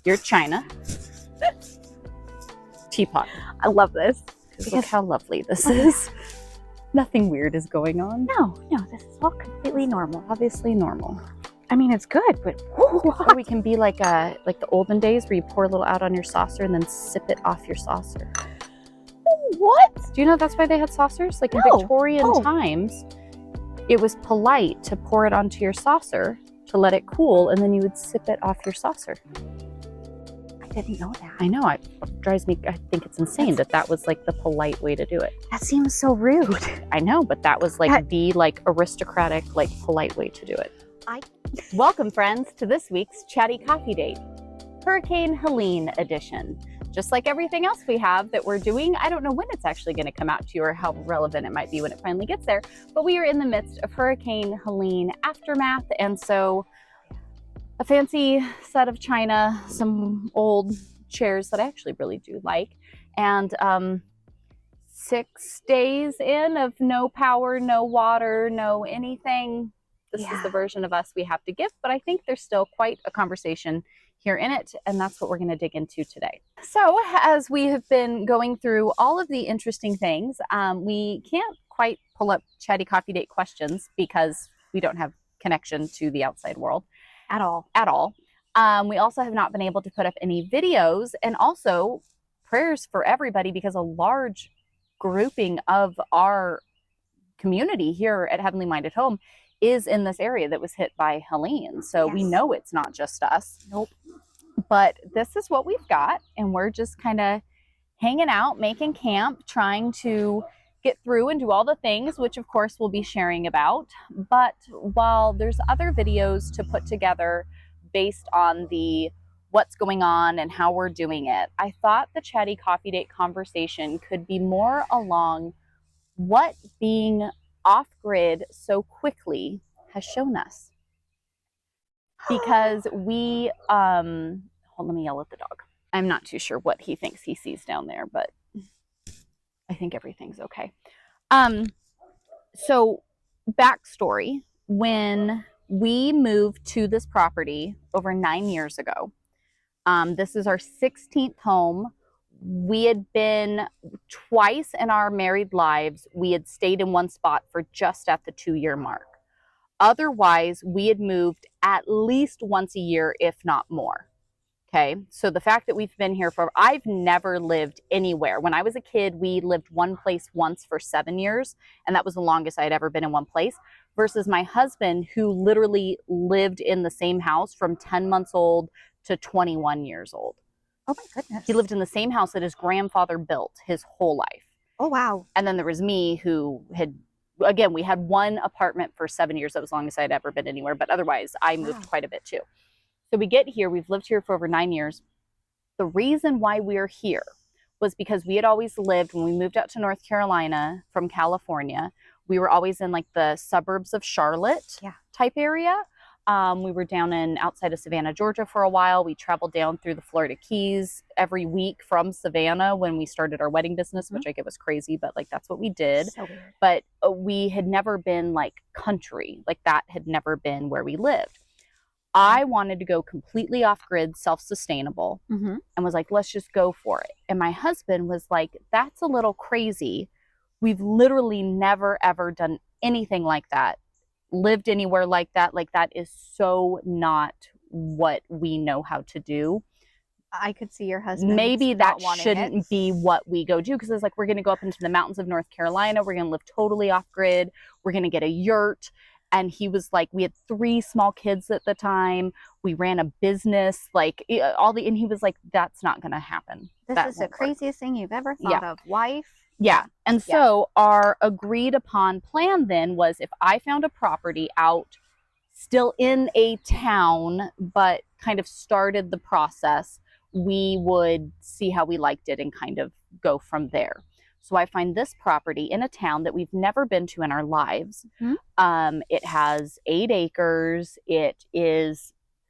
your china teapot. I love this. Look how lovely this is. Nothing weird is going on. No, this is all completely normal. Obviously normal. I mean, it's good, but Or we can be like the olden days where you pour a little out on your saucer and then sip it off your saucer. What? Do you know that's why they had saucers? Like in No. Victorian times, it was polite to pour it onto your saucer to let it cool, and then you would sip it off your saucer. I didn't know that. I know, it drives me, I think it's insane that was like the polite way to do it. That seems so rude. I know, but that was like the like aristocratic, like polite way to do it. Welcome friends to this week's Chatty Coffee Date, Hurricane Helene edition. Just like everything else we have that we're doing, I don't know when it's actually going to come out to you or how relevant it might be when it finally gets there, but we are in the midst of Hurricane Helene aftermath, and so a fancy set of china, some old chairs that I actually really do like, and 6 days in of no power, no water, no anything. This is the version of us we have to give, but I think there's still quite a conversation here in it, and that's what we're going to dig into today. So as we have been going through all of the interesting things, we can't quite pull up Chatty Coffee Date questions because we don't have connection to the outside world At all. We also have not been able to put up any videos, and also prayers for everybody because a large grouping of our community here at Heavenly Minded Home is in this area that was hit by Helene. So we know it's not just us. Nope. But this is what we've got, and we're just kind of hanging out, making camp, trying to get through and do all the things, which of course we'll be sharing about. But while there's other videos to put together based on the what's going on and how we're doing it, I thought the Chatty Coffee Date conversation could be more along what being off-grid so quickly has shown us. Because we, hold on, let me yell at the dog. I'm not too sure what he thinks he sees down there, but I think everything's okay. So backstory, when we moved to this property over 9 years ago, this is our 16th home. We had been twice in our married lives. We had stayed in one spot for just at the 2-year mark. Otherwise, we had moved at least once a year, if not more. Okay. So the fact that we've been here I've never lived anywhere. When I was a kid, we lived one place once for 7 years, and that was the longest I had ever been in one place, versus my husband, who literally lived in the same house from 10 months old to 21 years old. Oh my goodness. He lived in the same house that his grandfather built his whole life. Oh, wow. And then there was me, who had, again, we had one apartment for 7 years. That was the longest I'd ever been anywhere. But otherwise, I moved quite a bit too. So we get here. We've lived here for over 9 years. The reason why we're here was because we had always lived, when we moved out to North Carolina from California, we were always in like the suburbs of Charlotte type area. We were down outside of Savannah, Georgia for a while. We traveled down through the Florida Keys every week from Savannah when we started our wedding business, which I get was crazy, but like that's what we did. So weird. But we had never been like country, like that had never been where we lived. I wanted to go completely off grid, self-sustainable, and was like, let's just go for it. And my husband was like, that's a little crazy. We've literally never, ever done anything like that. Lived anywhere like that. Like that is so not what we know how to do. I could see your husband. Maybe that shouldn't be what we go do, because it's like, we're going to go up into the mountains of North Carolina. We're going to live totally off grid. We're going to get a yurt. And he was like, we had 3 small kids at the time. We ran a business, like and he was like, that's not going to happen. This is the craziest thing you've ever thought of. Wife. Yeah. And so our agreed upon plan then was, if I found a property out still in a town, but kind of started the process, we would see how we liked it and kind of go from there. So I find this property in a town that we've never been to in our lives. It has 8 acres. It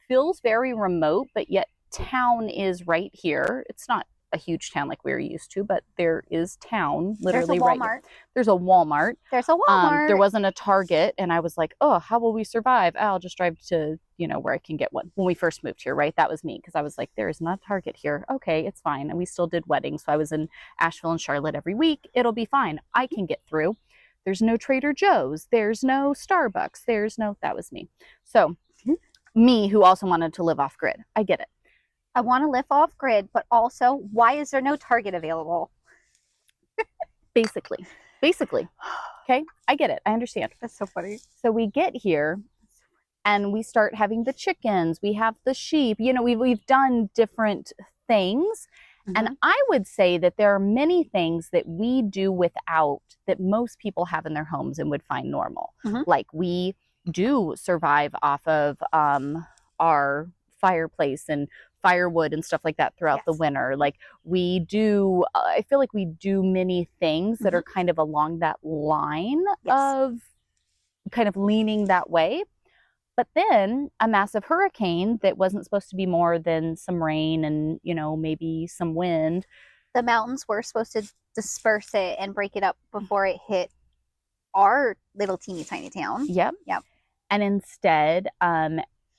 feels very remote, but yet town is right here. It's not a huge town like we were used to, but there is town literally There's a Walmart. right. There's a Walmart. There's a Walmart. There wasn't a Target, and I was like, oh, how will we survive? I'll just drive to, you know, where I can get one. When we first moved here, right? That was me, because I was like, there is not a Target here. Okay, it's fine. And we still did weddings. So I was in Asheville and Charlotte every week. It'll be fine. I can get through. There's no Trader Joe's. There's no Starbucks. That was me. So me, who also wanted to live off grid. I get it. I want to live off grid, but also, why is there no Target available? Basically. Okay, I get it. I understand. That's so funny. So we get here and we start having the chickens. We have the sheep. You know, we've done different things. And I would say that there are many things that we do without that most people have in their homes and would find normal. Like we do survive off of our fireplace and firewood and stuff like that throughout the winter. Like we do, I feel like we do many things that are kind of along that line of kind of leaning that way. But then a massive hurricane that wasn't supposed to be more than some rain and, you know, maybe some wind. The mountains were supposed to disperse it and break it up before it hit our little teeny tiny town. Yep. And instead,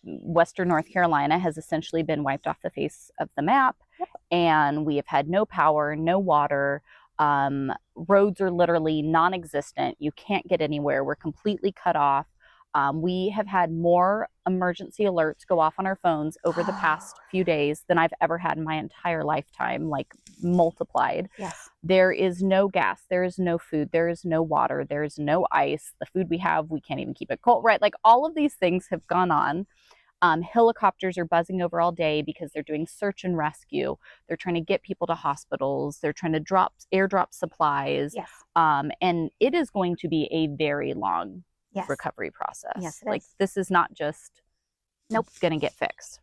Western North Carolina has essentially been wiped off the face of the map. And we have had no power, no water. Roads are literally non-existent. You can't get anywhere. We're completely cut off. We have had more emergency alerts go off on our phones over the past few days than I've ever had in my entire lifetime, like multiplied. There is no gas. There is no food. There is no water. There is no ice. The food we have, we can't even keep it cold, right? Like all of these things have gone on. Helicopters are buzzing over all day because they're doing search and rescue. They're trying to get people to hospitals. They're trying to airdrop supplies. And it is going to be a very long recovery process. Like this is not just gonna get fixed.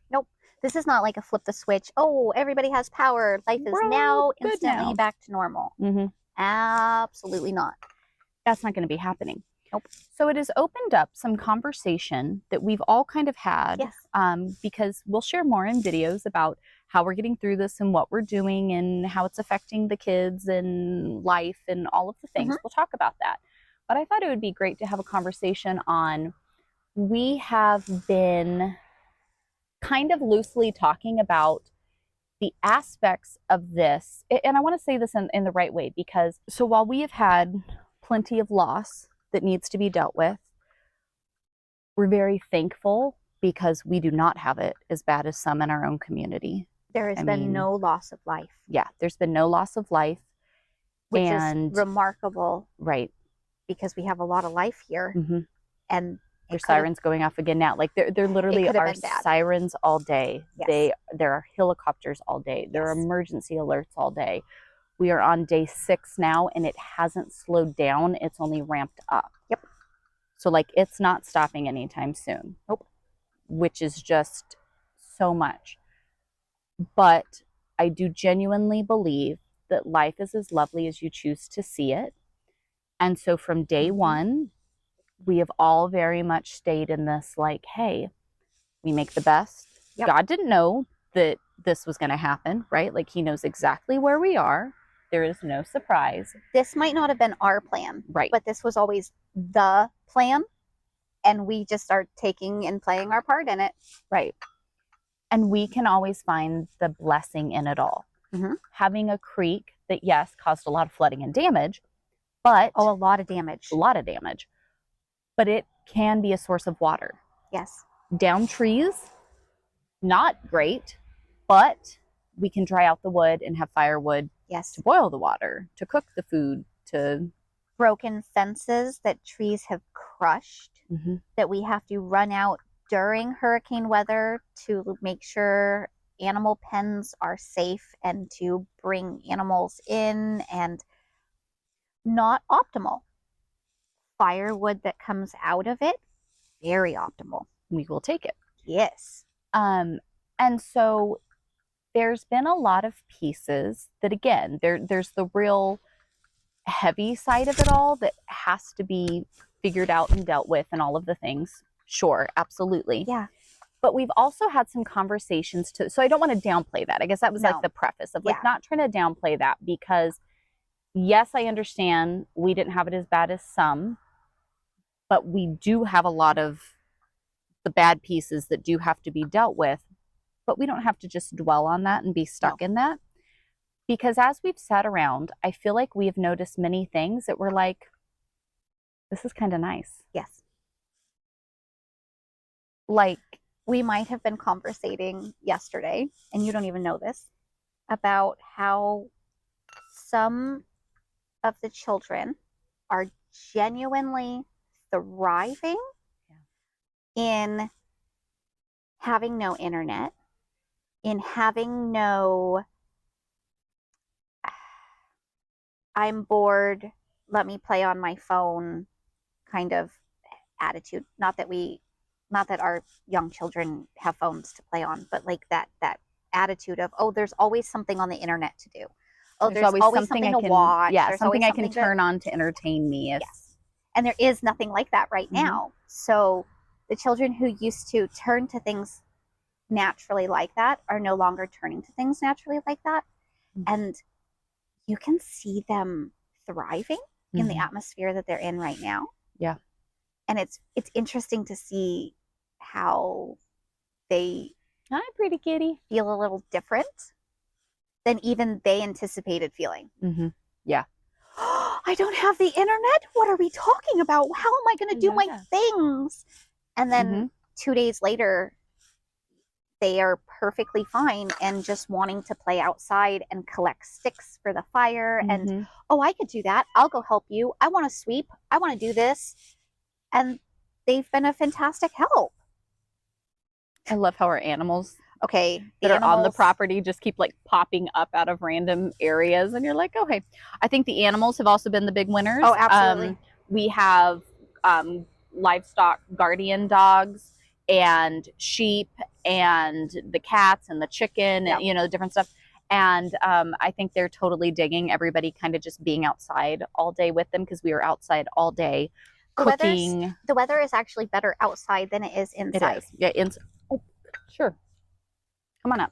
This is not like a flip the switch. Oh, everybody has power. Life is now instantly back to normal. Absolutely not. That's not going to be happening. So it has opened up some conversation that we've all kind of had, because we'll share more in videos about how we're getting through this and what we're doing and how it's affecting the kids and life and all of the things. We'll talk about that. But I thought it would be great to have a conversation on, we have been kind of loosely talking about the aspects of this. And I want to say this in the right way, because so while we have had plenty of loss that needs to be dealt with, we're very thankful because we do not have it as bad as some in our own community. There has been no loss of life. Yeah, there's been no loss of life. Which is remarkable. Right. Because we have a lot of life here. And there's sirens going off again now. Like there literally are sirens all day. There are helicopters all day. There are emergency alerts all day. We are on day 6 now, and it hasn't slowed down. It's only ramped up. So like it's not stopping anytime soon. Which is just so much. But I do genuinely believe that life is as lovely as you choose to see it. And so from day one, we have all very much stayed in this like, hey, we make the best. God didn't know that this was going to happen, right? Like he knows exactly where we are. There is no surprise. This might not have been our plan, right? But this was always the plan. And we just start taking and playing our part in it. Right. And we can always find the blessing in it all. Having a creek that, yes, caused a lot of flooding and damage, but a lot of damage. But it can be a source of water. Down trees, not great, but we can dry out the wood and have firewood to boil the water, to cook the food, to broken fences that trees have crushed, that we have to run out during hurricane weather to make sure animal pens are safe and to bring animals in, and not optimal. Firewood that comes out of it, very optimal. We will take it. And so there's been a lot of pieces that, again, there's the real heavy side of it all that has to be figured out and dealt with and all of the things. Sure, absolutely. But we've also had some conversations so I don't want to downplay that. I guess that was like No. the preface of like Yeah. not trying to downplay that, because yes, I understand we didn't have it as bad as some, but we do have a lot of the bad pieces that do have to be dealt with. But we don't have to just dwell on that and be stuck No. in that. Because as we've sat around, I feel like we've noticed many things that we're like, this is kind of nice. Yes. Like, we might have been conversating yesterday, and you don't even know this, about how some of the children are genuinely thriving in having no internet, in having no, I'm bored, let me play on my phone kind of attitude. Not that our young children have phones to play on, but like that attitude of, oh, there's always something on the internet to do. Oh, there's always something to watch. Yeah, there's something always I can turn on to entertain me. Yes. And there is nothing like that right now. So the children who used to turn to things naturally like that are no longer turning to things naturally like that. And you can see them thriving in the atmosphere that they're in right now. Yeah. And it's interesting to see how they Hi, pretty kitty. feel a little different than even they anticipated feeling. Yeah. I don't have the internet. What are we talking about? How am I going to do my things? And then 2 days later, they are perfectly fine and just wanting to play outside and collect sticks for the fire. And, oh, I could do that. I'll go help you. I want to sweep. I want to do this. And they've been a fantastic help. I love how our animals that are on the property just keep like popping up out of random areas, and you're like, oh, hey. I think the animals have also been the big winners. Oh, absolutely. We have livestock guardian dogs and sheep and the cats and the chicken and the different stuff. And I think they're totally digging everybody kind of just being outside all day with them, because we were outside all day cooking. The weather is actually better outside than it is inside. It is. Yeah, oh, sure. Come on up.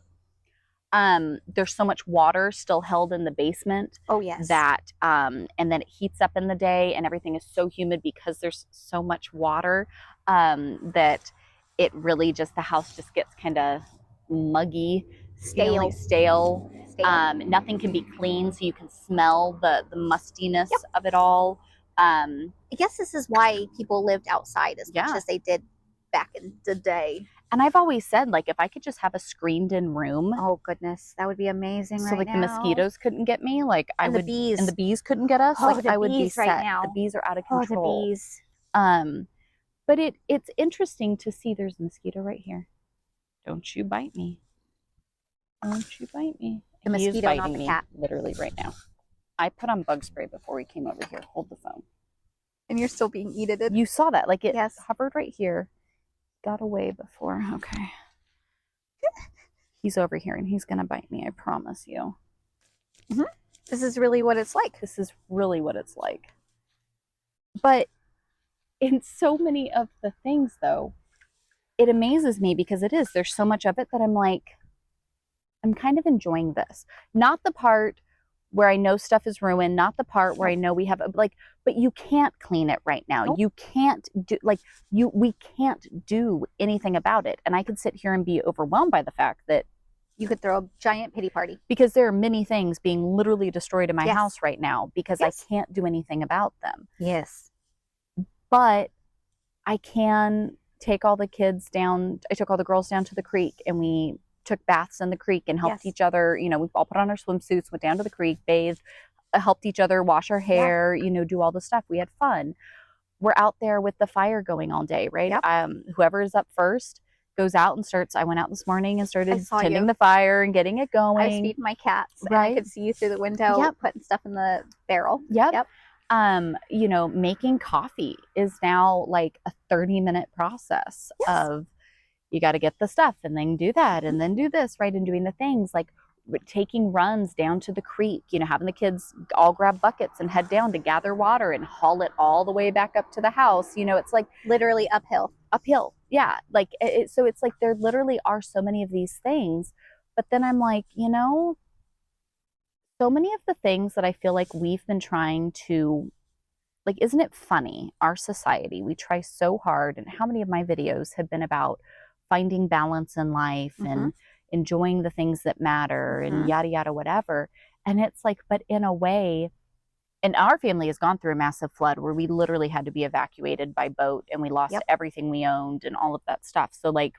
There's so much water still held in the basement. Oh, yes. That and then it heats up in the day, and everything is so humid because there's so much water that it really just, the house just gets kind of muggy, stale. Nothing can be clean, so you can smell the mustiness of it all. I guess this is why people lived outside as much as they did back in the day. And I've always said, like, if I could just have a screened-in room. Oh, goodness. That would be amazing so, like, the mosquitoes couldn't get me. Like, and the bees. And the bees couldn't get us. Oh, like, I would be set. Right now. The bees are out of control. Oh, the bees. But it's interesting to see there's a mosquito right here. Don't you bite me. Don't you bite me. The mosquito, not the cat. Literally right now. I put on bug spray before we came over here. Hold the phone. And you're still being eaten. You saw that. Like, it hovered right here. Got away before. Okay. He's over here and he's going to bite me. I promise you. This is really what it's like. This is really what it's like. But in so many of the things, though, it amazes me because it is. There's so much of it that I'm like, I'm kind of enjoying this. Not the part where I know stuff is ruined, not the part where I know we have like, but you can't clean it right now. You can't do we can't do anything about it. And I could sit here and be overwhelmed by the fact that you could throw a giant pity party, because there are many things being literally destroyed in my house right now because I can't do anything about them. Yes. But I can take all the kids down. I took all the girls down to the creek and we took baths in the creek and helped each other. You know, we've all put on our swimsuits, went down to the creek, bathed, helped each other wash our hair, you know, do all the stuff. We had fun. We're out there with the fire going all day, right? Whoever is up first goes out and starts. I went out this morning and started tending the fire and getting it going. I was feeding my cats, and I could see you through the window putting stuff in the barrel. You know, making coffee is now like a 30-minute process of, you got to get the stuff and then do that and then do this, right? And doing the things like taking runs down to the creek, you know, having the kids all grab buckets and head down to gather water and haul it all the way back up to the house. You know, it's like literally uphill. Yeah, like so it's like there literally are so many of these things. But then I'm like, so many of the things that I feel like we've been trying to, like, isn't it funny? Our society, we try so hard, and how many of my videos have been about finding balance in life Mm-hmm. and enjoying the things that matter and Mm-hmm. yada, yada, whatever. And it's like, but in a way, and our family has gone through a massive flood where we literally had to be evacuated by boat and we lost Yep. everything we owned and all of that stuff. So, like,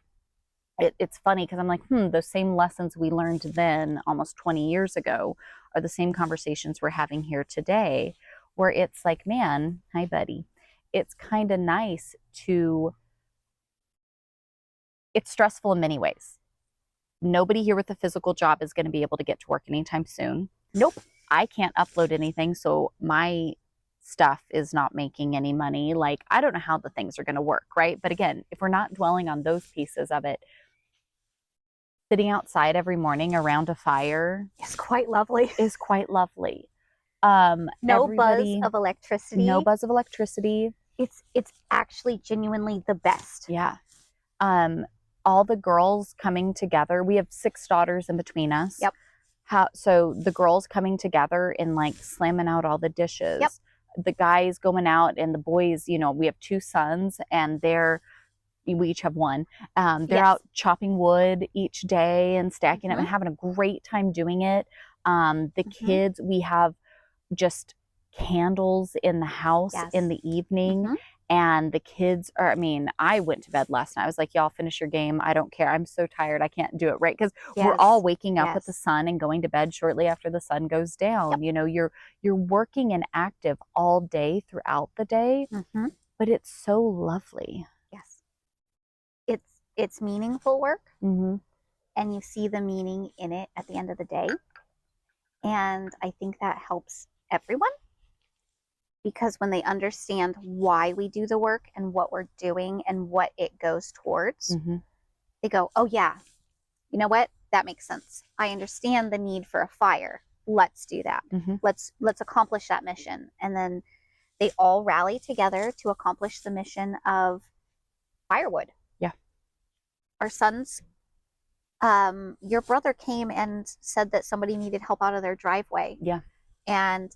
it's funny because I'm like, those same lessons we learned then almost 20 years ago are the same conversations we're having here today, where it's like, man, hi, buddy. It's kind of nice to, it's stressful in many ways. Nobody here with a physical job is going to be able to get to work anytime soon. Nope. I can't upload anything. So my stuff is not making any money. Like, I don't know how the things are going to work, right? But again, if we're not dwelling on those pieces of it, sitting outside every morning around a fire It's quite lovely. is quite lovely. No buzz of No electricity. buzz of electricity. It's actually genuinely the best. Yeah. Um, all the girls coming together. We have 6 daughters in between us. Yep. So the girls coming together and like slamming out all the dishes. Yep. The guys going out and the boys, we have 2 sons and we each have one. They're Yes. out chopping wood each day and stacking up Mm-hmm. and having a great time doing it. The Mm-hmm. kids, we have just candles in the house Yes. in the evening. Mm-hmm. And the kids are, I mean, I went to bed last night. I was like, y'all finish your game. I don't care. I'm so tired. I can't do it. Right. Because we're all waking up with the Yes. sun and going to bed shortly after the sun goes down. Yep. You're working and active all day throughout the day, Mm-hmm. but it's so lovely. Yes. It's meaningful work, Mm-hmm. and you see the meaning in it at the end of the day. And I think that helps everyone, because when they understand why we do the work and what we're doing and what it goes towards, Mm-hmm. they go, oh yeah, you know what? That makes sense. I understand the need for a fire. Let's do that. Mm-hmm. Let's accomplish that mission. And then they all rally together to accomplish the mission of firewood. Yeah. Our sons, your brother came and said that somebody needed help out of their driveway. Yeah. And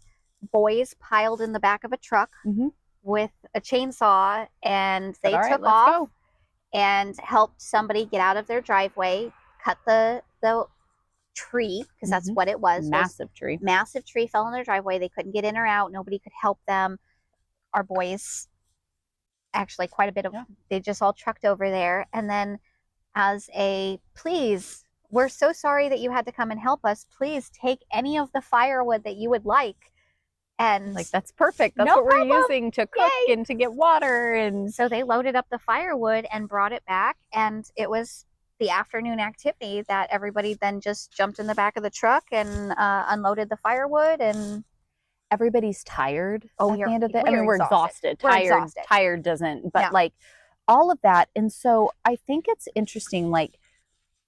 boys piled in the back of a truck Mm-hmm. with a chainsaw, and they All right, took let's off go. and helped somebody get out of their driveway, cut the tree, because that's Mm-hmm. what it was. Massive tree. Massive tree fell in their driveway. They couldn't get in or out. Nobody could help them. Our boys, actually quite a bit of, they just all trucked over there. And then as a, please, we're so sorry that you had to come and help us. Please take any of the firewood that you would like. And like, that's perfect. That's no what problem. We're using to cook Yay. and to get water. And so they loaded up the firewood and brought it back. And it was the afternoon activity that everybody then just jumped in the back of the truck and unloaded the firewood. And everybody's tired at the end of the day. I mean, we're exhausted. Tired doesn't, but like all of that. And so I think it's interesting, like,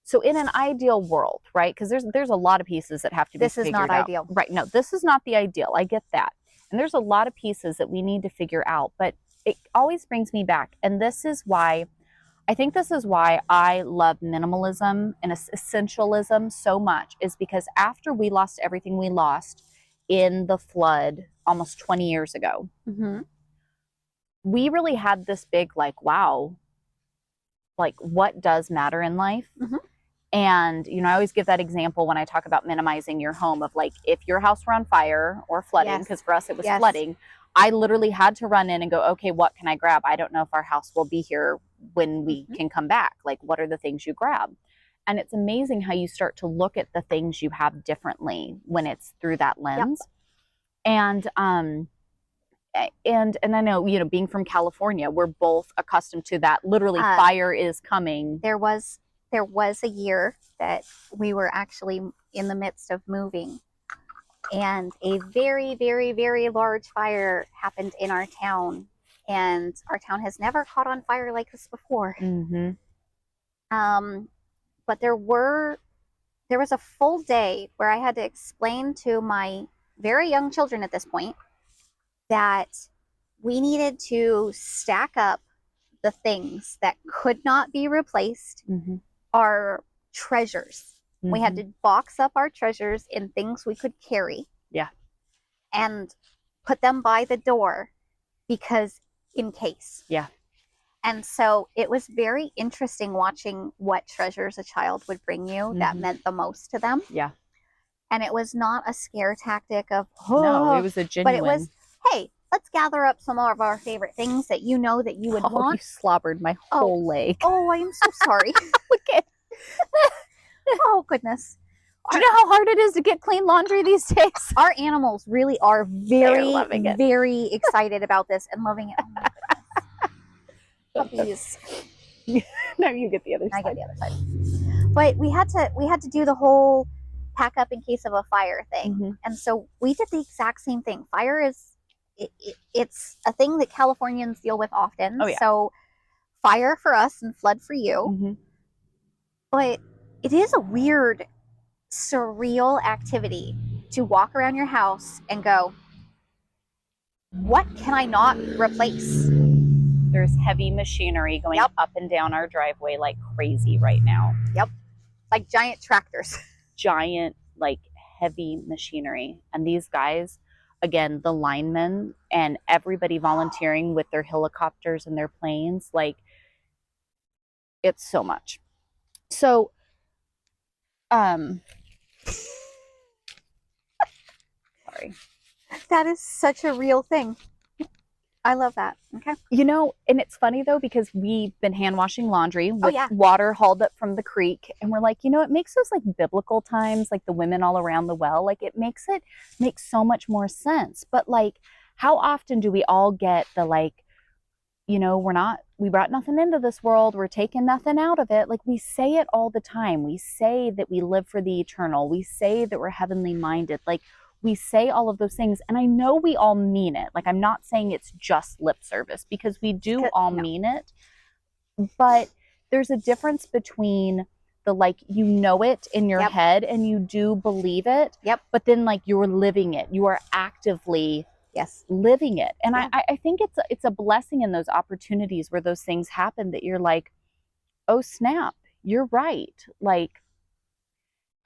so in an ideal world, right? Because there's a lot of pieces that have to be figured out. This is not ideal. Right. No, this is not the ideal. I get that. And there's a lot of pieces that we need to figure out, but it always brings me back. And this is why I love minimalism and essentialism so much, is because after we lost everything we lost in the flood almost 20 years ago, mm-hmm. we really had this big, like, wow, like, what does matter in life? Mm-hmm. And, I always give that example when I talk about minimizing your home of, like, if your house were on fire or flooding, because for us it was flooding, I literally had to run in and go, okay, what can I grab? I don't know if our house will be here when we can come back. Like, what are the things you grab? And it's amazing how you start to look at the things you have differently when it's through that lens. And I know, being from California, we're both accustomed to that. Literally, fire is coming. There was a year that we were actually in the midst of moving, and a very, very, very large fire happened in our town, and our town has never caught on fire like this before. Mm-hmm. But there was a full day where I had to explain to my very young children at this point that we needed to stack up the things that could not be replaced are treasures. We had to box up our treasures in things we could carry. Yeah. And put them by the door because in case. Yeah. And so it was very interesting watching what treasures a child would bring you that meant the most to them. Yeah. And it was not a scare tactic of, no, it was a genuine. But it was, hey, let's gather up some of our favorite things that you know that you would want. You slobbered my whole leg. Oh, I am so sorry. Okay. Oh, goodness. Do you know how hard it is to get clean laundry these days? Our animals really are very, very excited about this and loving it. Oh my goodness. Puppies. No, you get the other side. I get the other side. But we had to do the whole pack up in case of a fire thing. And so we did the exact same thing. Fire is it's a thing that Californians deal with often. Oh, yeah. So fire for us and flood for you. But it is a weird, surreal activity to walk around your house and go, what can I not replace? There's heavy machinery going up and down our driveway like crazy right now. Like giant tractors. Giant, like heavy machinery. And these guys, again, the linemen and everybody volunteering with their helicopters and their planes, like it's so much. So, sorry. That is such a real thing. I love that. Okay. You know, and it's funny though, because we've been hand washing laundry with water hauled up from the creek. And we're like, you know, it makes those like biblical times, like the women all around the well, like it makes so much more sense. But like, how often do we all get the like, you know, we brought nothing into this world, we're taking nothing out of it. Like we say it all the time. We say that we live for the eternal. We say that we're heavenly minded. Like we say all of those things. And I know we all mean it. Like I'm not saying it's just lip service, because we do all mean it. But there's a difference between the like, you know it in your head and you do believe it. But then like you're living it. You are actively living it. And I think it's a blessing in those opportunities where those things happen that you're like, oh snap, you're right. Like,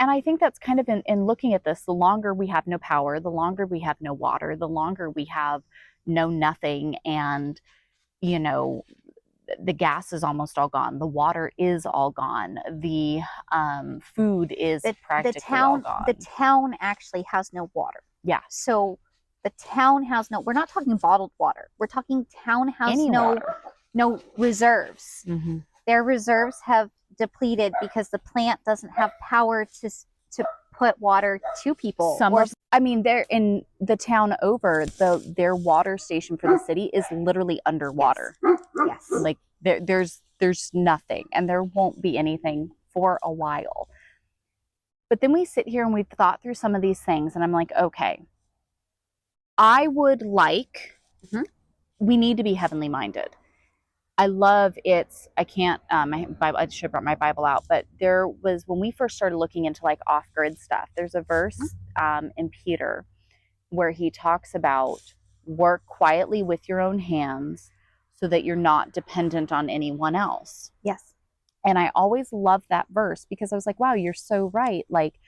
and I think that's kind of in looking at this, the longer we have no power, the longer we have no water, the longer we have no nothing. And, you know, the gas is almost all gone. The water is all gone. The food is practically all gone. The town actually has no water. Yeah. So the town has we're not talking bottled water. We're talking town has no reserves. Their reserves have depleted because the plant doesn't have power to put water to people. I mean, they're in the town over, their water station for the city is literally underwater. Yes. Like there's nothing, and there won't be anything for a while. But then we sit here and we've thought through some of these things, and I'm like, okay, I would like, we need to be heavenly minded. I love I can't, I should have brought my Bible out, but there was, when we first started looking into like off-grid stuff, there's a verse in Peter where he talks about work quietly with your own hands so that you're not dependent on anyone else. Yes. And I always loved that verse because I was like, wow, you're so right. Like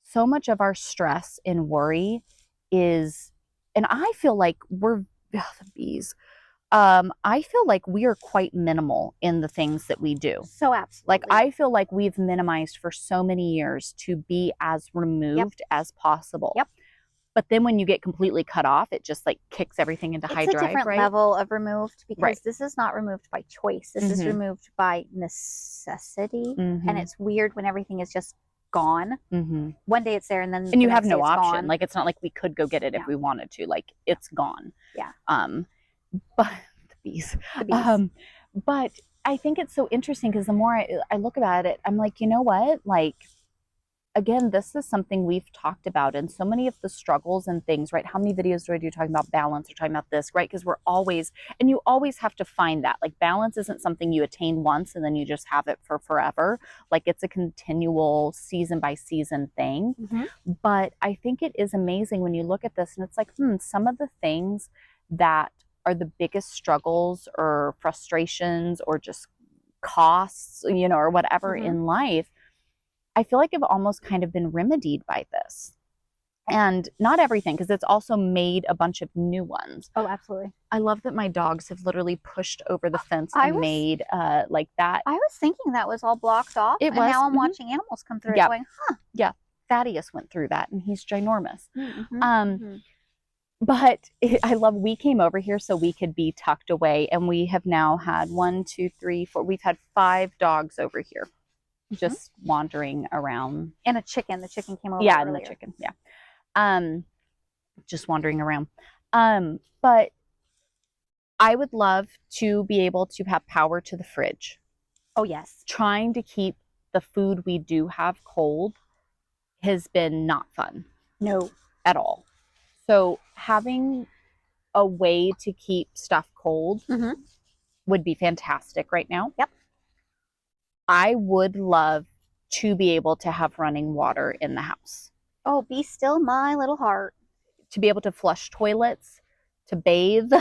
so much of our stress and worry is, and I feel like we're, the bees. I feel like we are quite minimal in the things that we do. So absolutely. Like I feel like we've minimized for so many years to be as removed as possible. But then when you get completely cut off, it just like kicks everything into high drive. It's a different level of removed because this is not removed by choice. This is removed by necessity. And it's weird when everything is just gone. One day it's there and then you have no option. Gone. Like it's not like we could go get it if we wanted to. Like it's gone. But the bees. But I think it's so interesting because the more I look at it, I'm like, you know what? Like, again, this is something we've talked about in so many of the struggles and things, right? How many videos do I do talking about balance or talking about this, right? Because we're always, and you always have to find that. Like balance isn't something you attain once and then you just have it for forever. Like it's a continual season by season thing. But I think it is amazing when you look at this and it's like, some of the things that are the biggest struggles or frustrations or just costs, or whatever in life, I feel like have almost kind of been remedied by this. And not everything, because it's also made a bunch of new ones. Oh, absolutely. I love that my dogs have literally pushed over the fence and made like that. I was thinking that was all blocked off. It was. Now I'm watching animals come through it going, huh. Yeah. Thaddeus went through that and he's ginormous. But I love, we came over here so we could be tucked away, and we have now had 1, 2, 3, 4, we've had 5 dogs over here just wandering around. And a chicken. The chicken came over earlier. And the chicken. Just wandering around. But I would love to be able to have power to the fridge. Oh, yes. Trying to keep the food we do have cold has been not fun. No. At all. So having a way to keep stuff cold would be fantastic right now. Yep. I would love to be able to have running water in the house. Oh, be still my little heart. To be able to flush toilets, to bathe.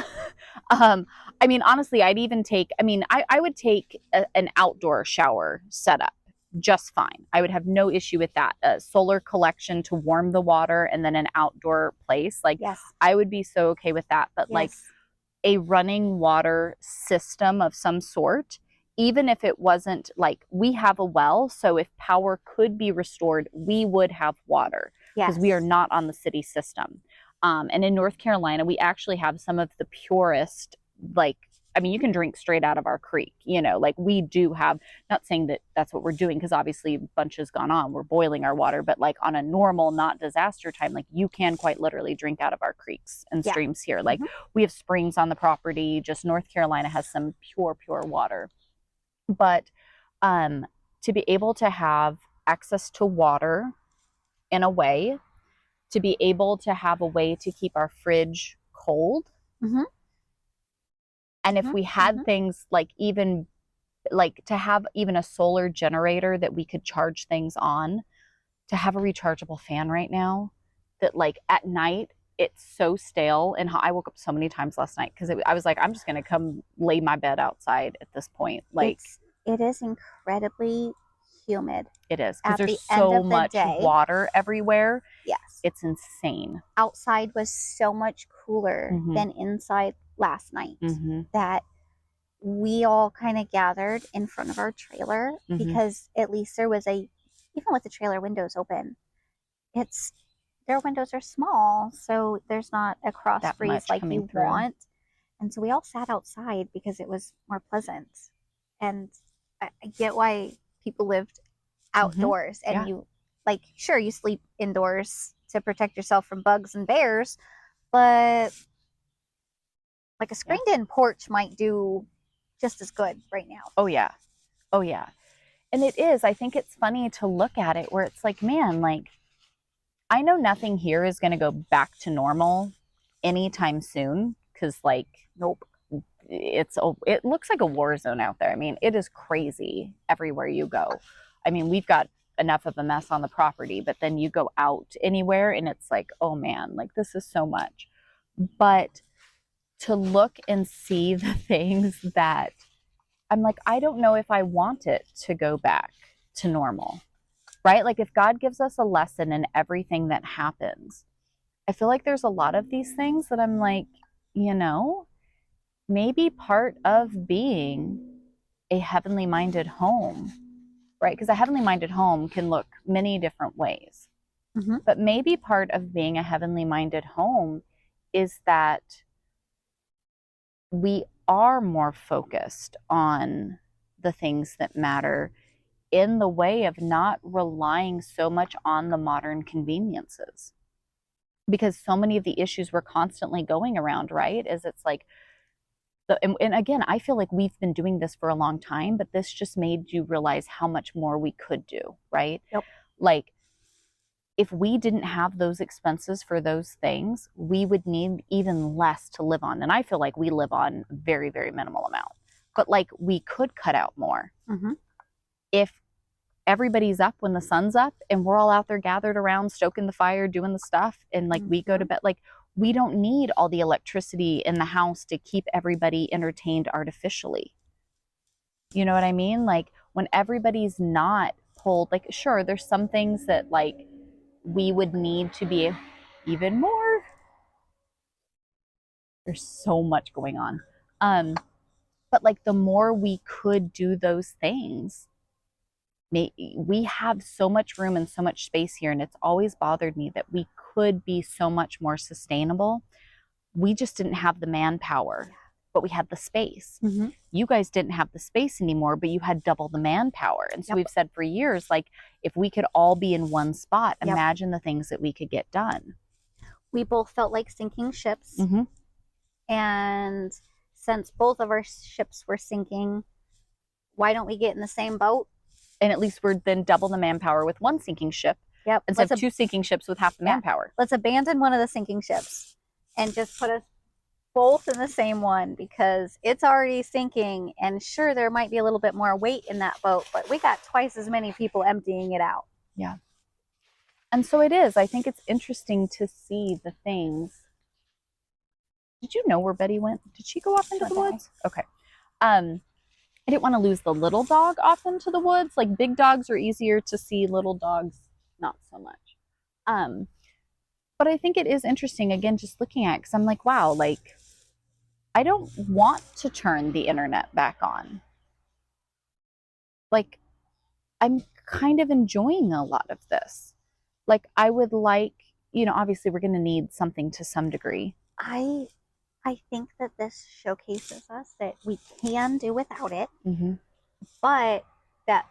I mean, honestly, I'd even take, I would take an outdoor shower setup just fine. I would have no issue with that. A solar collection to warm the water and then an outdoor place. Like, yes. I would be so okay with that. But yes. like a running water system of some sort, even if it wasn't like, we have a well, so if power could be restored, we would have water because we are not on the city system. And in North Carolina, we actually have some of the purest, like, you can drink straight out of our creek, like we do have, not saying that that's what we're doing, because obviously a bunch has gone on, we're boiling our water, but like on a normal, not disaster time, like you can quite literally drink out of our creeks and streams here. Like we have springs on the property, just North Carolina has some pure water. But to be able to have access to water in a way, to be able to have a way to keep our fridge cold. And if we had things like, even like to have even a solar generator that we could charge things on, to have a rechargeable fan right now that like at night, it's so stale. And I woke up so many times last night because I was like, I'm just going to come lay my bed outside at this point. Like it is incredibly humid. It is, because there's so much water everywhere. Yes. It's insane. Outside was so much cooler than inside last night that we all kind of gathered in front of our trailer because at least there was even with the trailer windows open, their windows are small, so there's not a cross breeze like you want. And so we all sat outside because it was more pleasant. And I get why people lived outdoors and you like, sure, you sleep indoors to protect yourself from bugs and bears, but like a screened-in porch might do just as good right now. Oh, yeah. Oh, yeah. And it is. I think it's funny to look at it where it's like, man, like, I know nothing here is going to go back to normal anytime soon because, like, nope. It looks like a war zone out there. I mean, it is crazy everywhere you go. I mean, we've got enough of a mess on the property, but then you go out anywhere and it's like, oh, man, like, this is so much. But to look and see the things that I'm like, I don't know if I want it to go back to normal, right? Like if God gives us a lesson in everything that happens, I feel like there's a lot of these things that I'm like, maybe part of being a heavenly minded home, right? Because a heavenly minded home can look many different ways, but maybe part of being a heavenly minded home is that we are more focused on the things that matter in the way of not relying so much on the modern conveniences. Because so many of the issues we're constantly going around, right, is it's like, and again, I feel like we've been doing this for a long time, but this just made you realize how much more we could do, right? Yep. Like, if we didn't have those expenses for those things, we would need even less to live on. And I feel like we live on very, very minimal amount. But like we could cut out more. If everybody's up when the sun's up and we're all out there gathered around, stoking the fire, doing the stuff, and like we go to bed, like we don't need all the electricity in the house to keep everybody entertained artificially. You know what I mean? Like when everybody's not pulled, like sure, there's some things that like we would need to be even more. There's so much going on. But like the more we could do those things, we have so much room and so much space here, and it's always bothered me that we could be so much more sustainable. We just didn't have the manpower, but we had the space. Mm-hmm. You guys didn't have the space anymore, but you had double the manpower. And so we've said for years, like if we could all be in one spot, imagine the things that we could get done. We both felt like sinking ships. Mm-hmm. And since both of our ships were sinking, why don't we get in the same boat? And at least we're then double the manpower with one sinking ship. Yep. Instead of two sinking ships with half the manpower. Let's abandon one of the sinking ships and just put us both in the same one, because it's already sinking, and sure, there might be a little bit more weight in that boat, but we got twice as many people emptying it out. Yeah. And so it is. I think it's interesting to see the things. Did you know where Betty went? Did she go off into the woods? Okay. I didn't want to lose the little dog off into the woods. Like big dogs are easier to see, little dogs not so much. But I think it is interesting, again, just looking at it, because I'm like, wow, like I don't want to turn the internet back on. Like I'm kind of enjoying a lot of this. Like I would like, you know, obviously we're going to need something to some degree. I think that this showcases us that we can do without it, mm-hmm. but that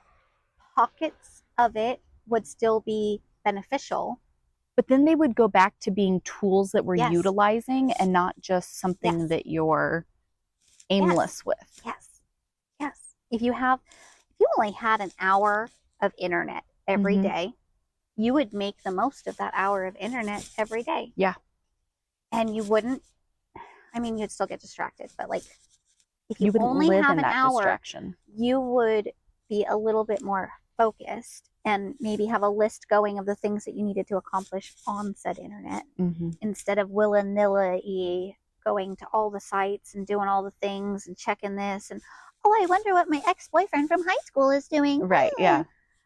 pockets of it would still be beneficial. But then they would go back to being tools that we're utilizing and not just something that you're aimless with. Yes. Yes. If you only had an hour of internet every day, you would make the most of that hour of internet every day. Yeah. And you wouldn't, I mean, you'd still get distracted, but like if you only live have in an that hour, distraction. You would be a little bit more focused and maybe have a list going of the things that you needed to accomplish on said internet, instead of willy-nilly going to all the sites and doing all the things and checking this and, oh, I wonder what my ex-boyfriend from high school is doing. Right. Yeah.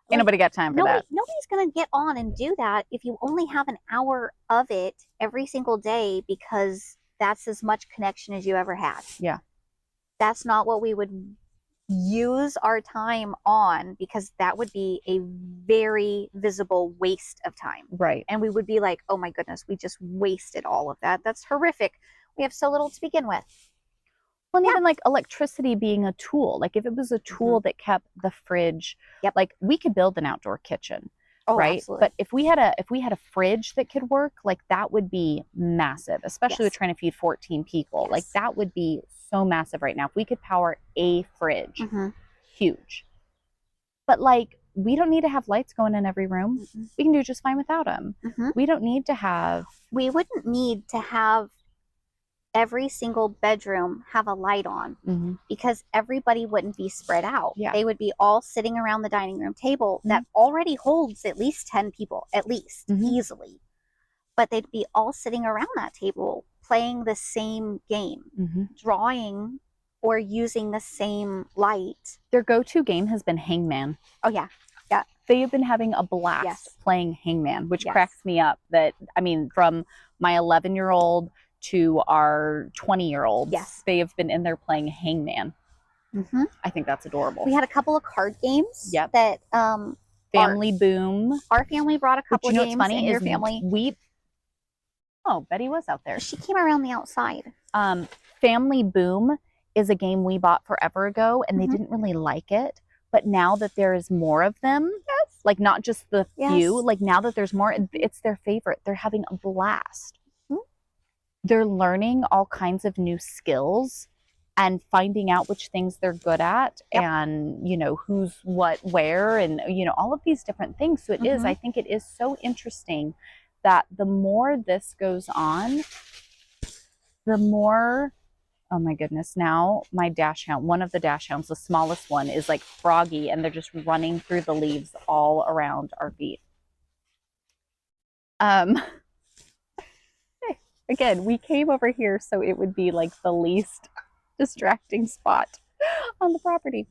Ain't nobody got time for that. Nobody's going to get on and do that if you only have an hour of it every single day, because that's as much connection as you ever had. Yeah. That's not what we would use our time on, because that would be a very visible waste of time. Right. And we would be like, oh my goodness, we just wasted all of that. That's horrific. We have so little to begin with. Well, and even like electricity being a tool, like if it was a tool that kept the fridge, like we could build an outdoor kitchen, right? Absolutely. But if we had a fridge that could work, like that would be massive, especially with trying to feed 14 people. Like that would be so massive right now. If we could power a fridge, huge. But like we don't need to have lights going in every room. We can do just fine without them. We don't need to have. We wouldn't need to have every single bedroom have a light on, because everybody wouldn't be spread out. They would be all sitting around the dining room table that already holds at least 10 people, at least, easily. But they'd be all sitting around that table playing the same game, drawing or using the same light. Their go-to game has been Hangman. Oh, yeah. Yeah. They have been having a blast playing Hangman, which cracks me up. That, I mean, from my 11-year-old to our 20-year-olds, they have been in there playing Hangman. I think that's adorable. We had a couple of card games that Family Boom. Our family brought a couple of games. What's funny in your family. Oh, Betty was out there. She came around the outside. Family Boom is a game we bought forever ago, and they didn't really like it. But now that there is more of them, like not just the few, like now that there's more, it's their favorite. They're having a blast. They're learning all kinds of new skills and finding out which things they're good at, and, you know, who's what, where, and, you know, all of these different things. So it is, I think it is so interesting that the more this goes on, the more, oh my goodness, now my dash hound, one of the dash hounds, the smallest one, is like froggy, and they're just running through the leaves all around our feet. again, we came over here so it would be like the least distracting spot on the property.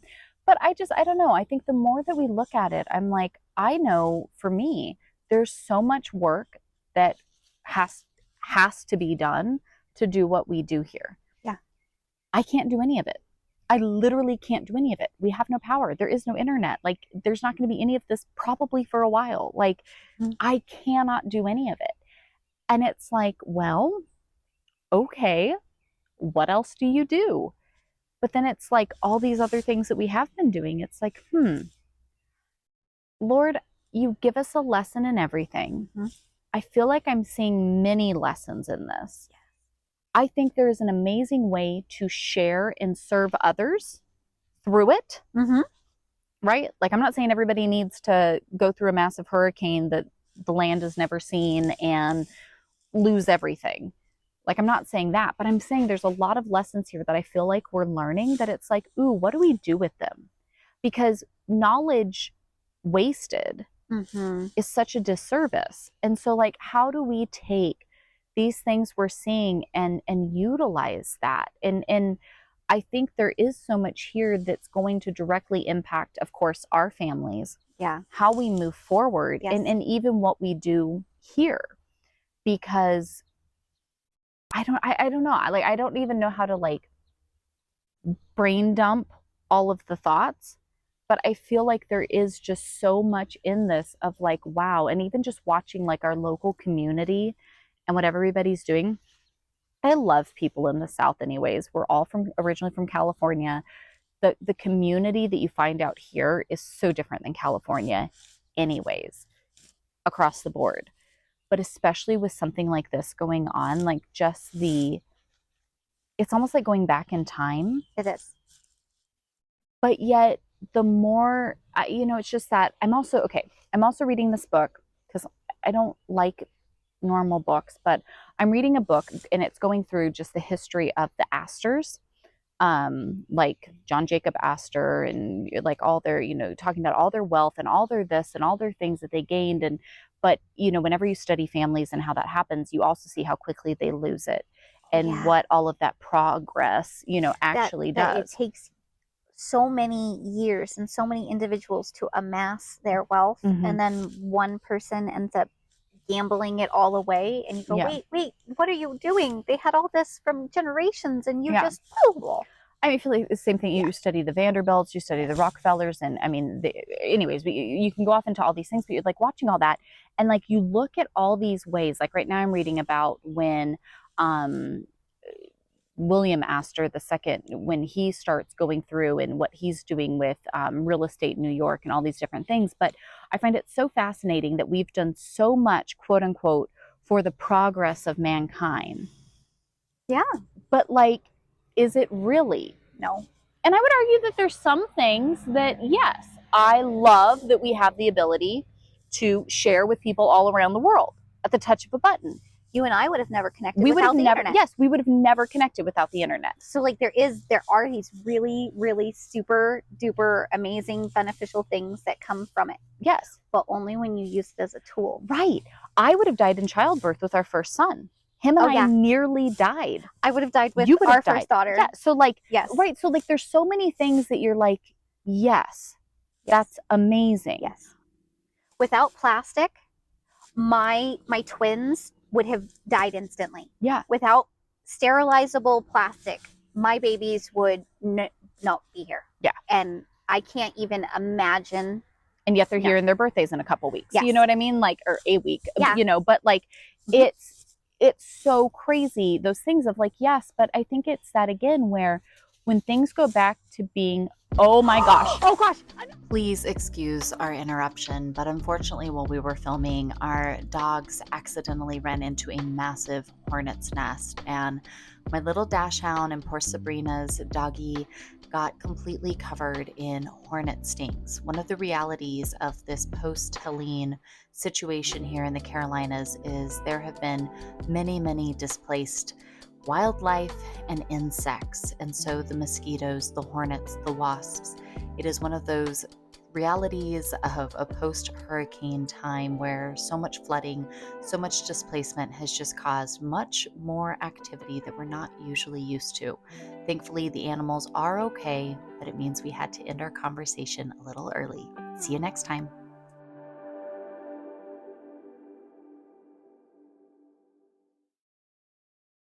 But I don't know. I think the more that we look at it, I'm like, I know for me, there's so much work that has has to be done to do what we do here. Yeah. I can't do any of it. I literally can't do any of it. We have no power. There is no internet. Like, there's not going to be any of this probably for a while. Like, I cannot do any of it. And it's like, well, okay, what else do you do? But then it's like all these other things that we have been doing. It's like, Lord, you give us a lesson in everything. I feel like I'm seeing many lessons in this. I think there is an amazing way to share and serve others through it. Right? Like, I'm not saying everybody needs to go through a massive hurricane that the land has never seen and lose everything. Like, I'm not saying that, but I'm saying there's a lot of lessons here that I feel like we're learning that it's like, ooh, what do we do with them? Because knowledge wasted is such a disservice. And so, like, how do we take these things we're seeing and utilize that? And I think there is so much here that's going to directly impact, of course, our families. Yeah. How we move forward, Yes. and even what we do here. Because I don't know. Like, I don't even know how to like brain dump all of the thoughts, but I feel like there is just so much in this of like, wow. And even just watching like our local community and what everybody's doing. I love people in the South anyways. We're all originally from California. The community that you find out here is so different than California anyways, across the board. But especially with something like this going on, like just it's almost like going back in time. It is. But yet the more, it's just that I'm also reading this book because I don't like normal books, but I'm reading a book and it's going through just the history of the Astors, like John Jacob Astor, and like all their, talking about all their wealth and all their this and all their things that they gained. But whenever you study families and how that happens, you also see how quickly they lose it and what all of that progress, actually does. It takes so many years and so many individuals to amass their wealth, and then one person ends up gambling it all away, and you go, wait, what are you doing? They had all this from generations, and you just I mean, I feel like the same thing. You study the Vanderbilts, you study the Rockefellers, and I mean, anyways, you can go off into all these things, but you're like watching all that, and like you look at all these ways. Like right now, I'm reading about when William Astor II, when he starts going through and what he's doing with real estate in New York and all these different things. But I find it so fascinating that we've done so much, quote unquote, for the progress of mankind. Yeah. But like, is it really? No. And I would argue that there's some things that, yes, I love that we have the ability to share with people all around the world at the touch of a button. You and I would have never connected without the internet. Yes, we would have never connected without the internet. So like there are these really, really super duper amazing beneficial things that come from it. Yes. But only when you use it as a tool. Right. I would have died in childbirth with our first son. Him and I nearly died. I would have died with our first daughter. Yeah. So like, yes. Right. So like there's so many things that you're like, yes. That's amazing. Yes. Without plastic, my twins would have died instantly. Yeah. Without sterilizable plastic, my babies would not be here. Yeah. And I can't even imagine. And yet they're here in their birthdays in a couple weeks. Yes. You know what I mean? Like, or a week, but like it's so crazy. Those things of like, yes, but I think it's that again, where when things go back to being, oh my gosh. Oh gosh. Please excuse our interruption, but unfortunately while we were filming, our dogs accidentally ran into a massive hornet's nest, and my little dachshund and poor Sabrina's doggy got completely covered in hornet stings. One of the realities of this post-Helene situation here in the Carolinas is there have been many, many displaced wildlife and insects, and so the mosquitoes, the hornets, the wasps, it is one of those realities of a post-hurricane time where so much flooding, so much displacement has just caused much more activity that we're not usually used to. Thankfully, the animals are okay, but it means we had to end our conversation a little early. See you next time.